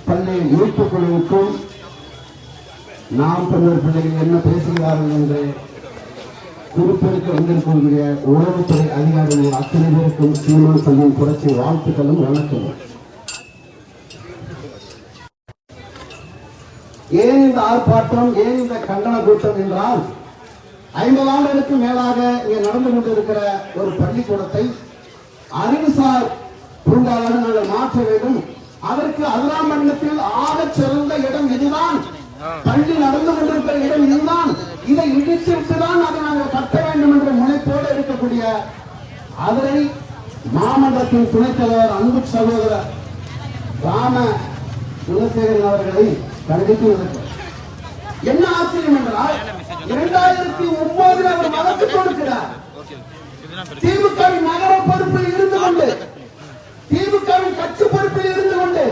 பள்ளி மீட்புக் குழுவுக்கும் நாம் தமிழர் பிள்ளைகள் என்ன பேசுகிறார்கள் என்று குறிப்பெடுக்க வந்திருக்கக்கூடிய உளவுத்துறை அதிகாரிகள் அத்தனை பேருக்கும் சீமான் பள்ளியின் புரட்சி வாழ்த்துக்களும் வணக்கமும். ஏன் இந்த ஆர்ப்பாட்டம், ஏன் இந்த கண்டன கூட்டம் என்றால் 50 ஆண்டுகளுக்கு மேலாக இங்கே நடந்து கொண்டிருக்கிற ஒரு பள்ளிக்கூடத்தை அறிவுசார் பூங்காவாக நாங்கள் மாற்ற வேண்டும். அதற்கு அதிராமண்டலத்தில் ஆக சிறந்த இடம் இதுதான், பள்ளி நடந்து கொண்டிருக்கிற இடம் இதுதான், இதை இடித்துவிட்டுதான் அதை நாங்கள் கட்ட வேண்டும் என்ற முனைப்போடு இருக்கக்கூடிய அதனை மாமன்றத்தின் துணைத் தலைவர் அன்பு சகோதரர் ராம குணசேகரன் அவர்களை கண்டித்து இருக்கிறார். என்ன ஆச்சரியம் என்றால் 2009 அவர் வழக்கு கொடுக்கிறார். திமுகவின் நகர பொறுப்பில் இருந்து கொண்டு, திமுகவின் கட்சி பொறுப்பில் இருந்து கொண்டு